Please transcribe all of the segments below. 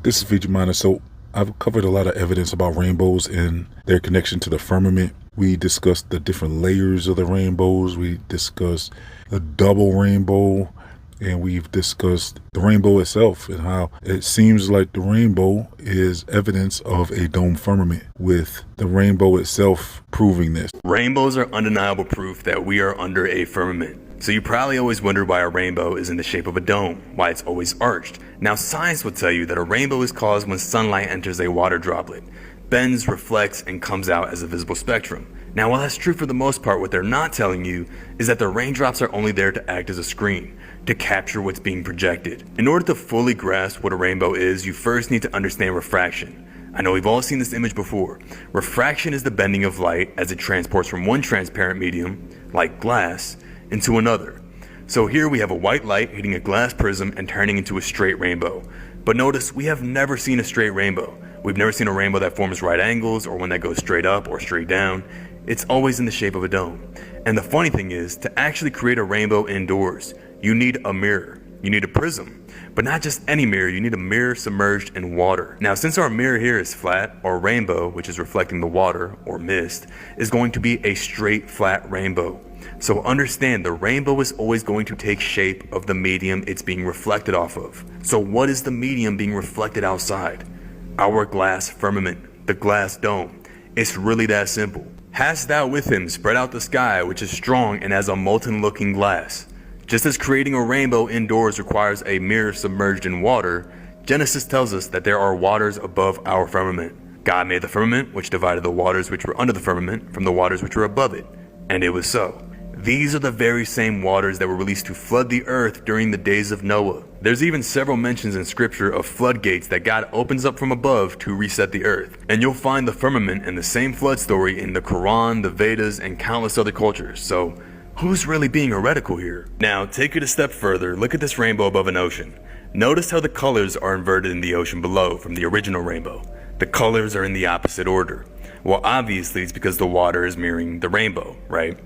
This is Feature Miner. So I've covered a lot of evidence about rainbows and their connection to the firmament. We discussed the different layers of the rainbows. We discussed the double rainbow, and we've discussed the rainbow itself and how it seems like the rainbow is evidence of a dome firmament, with the rainbow itself proving this. Rainbows are undeniable proof that we are under a firmament. So you probably always wonder why a rainbow is in the shape of a dome, why it's always arched. Now science will tell you that a rainbow is caused when sunlight enters a water droplet, bends, reflects, and comes out as a visible spectrum. Now while that's true for the most part, what they're not telling you is that the raindrops are only there to act as a screen, to capture what's being projected. In order to fully grasp what a rainbow is, you first need to understand refraction. I know we've all seen this image before. Refraction is the bending of light as it transports from one transparent medium, like glass, into another. So here we have a white light hitting a glass prism and turning into a straight rainbow. But notice, we have never seen a straight rainbow. We've never seen a rainbow that forms right angles or one that goes straight up or straight down. It's always in the shape of a dome. And the funny thing is, to actually create a rainbow indoors, you need a mirror. You need a prism. But not just any mirror, you need a mirror submerged in water. Now since our mirror here is flat, our rainbow, which is reflecting the water or mist, is going to be a straight flat rainbow. So understand, the rainbow is always going to take shape of the medium it's being reflected off of. So what is the medium being reflected outside? Our glass firmament, the glass dome. It's really that simple. Hast thou with him spread out the sky, which is strong and as a molten looking glass. Just as creating a rainbow indoors requires a mirror submerged in water, Genesis tells us that there are waters above our firmament. God made the firmament, which divided the waters which were under the firmament from the waters which were above it. And it was so. These are the very same waters that were released to flood the earth during the days of Noah. There's even several mentions in scripture of floodgates that God opens up from above to reset the earth. And you'll find the firmament and the same flood story in the Quran, the Vedas, and countless other cultures. So who's really being heretical here? Now take it a step further, look at this rainbow above an ocean. Notice how the colors are inverted in the ocean below from the original rainbow. The colors are in the opposite order. Well, obviously it's because the water is mirroring the rainbow, right?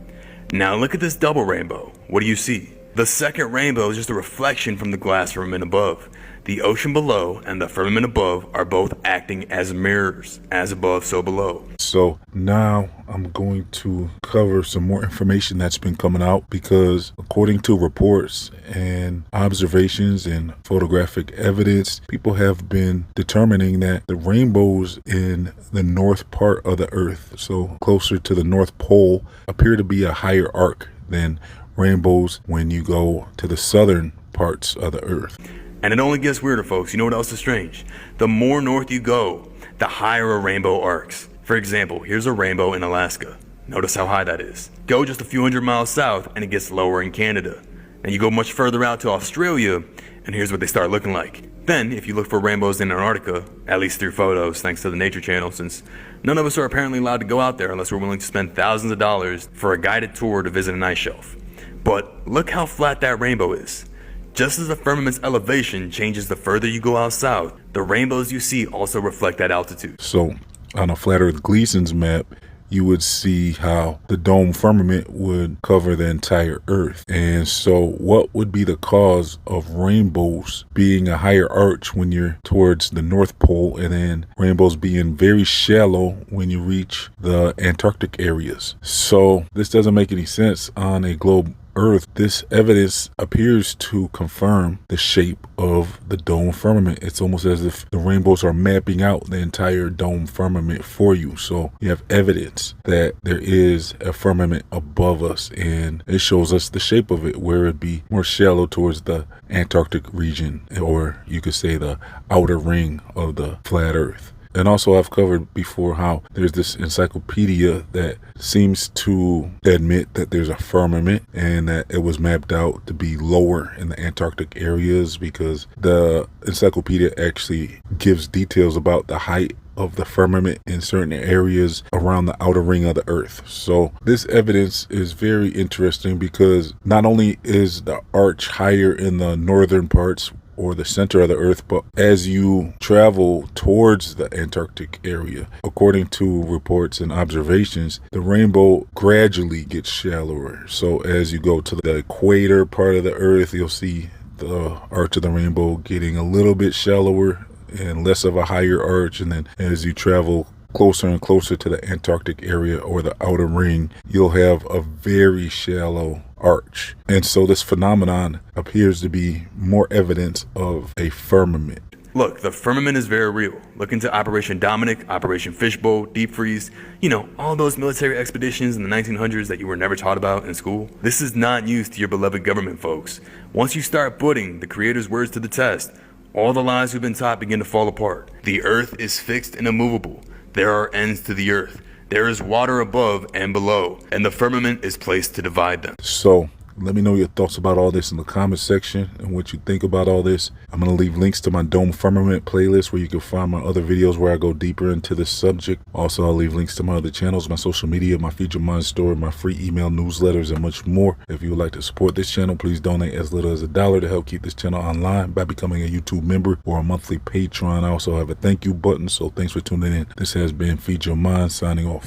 Now look at this double rainbow. What do you see? The second rainbow is just a reflection from the glass firmament above. The ocean below and the firmament above are both acting as mirrors, as above, so below. So now I'm going to cover some more information that's been coming out, because according to reports and observations and photographic evidence, people have been determining that the rainbows in the north part of the earth, so closer to the North Pole, appear to be a higher arc than rainbows when you go to the southern parts of the earth. And it only gets weirder, folks. You know what else is strange? The more north you go, the higher a rainbow arcs. For example, here's a rainbow in Alaska. Notice how high that is. Go just a few hundred miles south and it gets lower in Canada. And you go much further out to Australia and here's what they start looking like. Then, if you look for rainbows in Antarctica, at least through photos, thanks to the Nature Channel, since none of us are apparently allowed to go out there unless we're willing to spend thousands of dollars for a guided tour to visit an ice shelf. But look how flat that rainbow is. Just as the firmament's elevation changes the further you go out south, the rainbows you see also reflect that altitude. So on a Flat Earth Gleason's map, you would see how the dome firmament would cover the entire earth. And so what would be the cause of rainbows being a higher arch when you're towards the North Pole, and then rainbows being very shallow when you reach the Antarctic areas? So this doesn't make any sense on a globe Earth. This evidence appears to confirm the shape of the dome firmament. It's almost as if the rainbows are mapping out the entire dome firmament for you. So you have evidence that there is a firmament above us, and it shows us the shape of it, where it'd be more shallow towards the Antarctic region, or you could say the outer ring of the flat Earth. And also I've covered before how there's this encyclopedia that seems to admit that there's a firmament and that it was mapped out to be lower in the Antarctic areas, because the encyclopedia actually gives details about the height of the firmament in certain areas around the outer ring of the earth. So this evidence is very interesting, because not only is the arch higher in the northern parts or the center of the earth, but as you travel towards the Antarctic area, according to reports and observations, the rainbow gradually gets shallower. So as you go to the equator part of the earth, you'll see the arch of the rainbow getting a little bit shallower and less of a higher arch. And then as you travel closer and closer to the Antarctic area or the outer ring, you'll have a very shallow arch. And so this phenomenon appears to be more evidence of a firmament. Look, the firmament is very real. Look into Operation Dominic, Operation Fishbowl, Deep Freeze, all those military expeditions in the 1900s that you were never taught about in school. This is not news to your beloved government folks. Once you start putting the creator's words to the test, all the lies we've been taught begin to fall apart. The earth is fixed and immovable. There are ends to the earth. There is water above and below, and the firmament is placed to divide them. So let me know your thoughts about all this in the comment section and what you think about all this. I'm going to leave links to my Dome Firmament playlist where you can find my other videos where I go deeper into this subject. Also, I'll leave links to my other channels, my social media, my Feed Your Mind store, my free email newsletters, and much more. If you would like to support this channel, please donate as little as $1 to help keep this channel online by becoming a YouTube member or a monthly Patreon. I also have a thank you button, so thanks for tuning in. This has been Feed Your Mind signing off.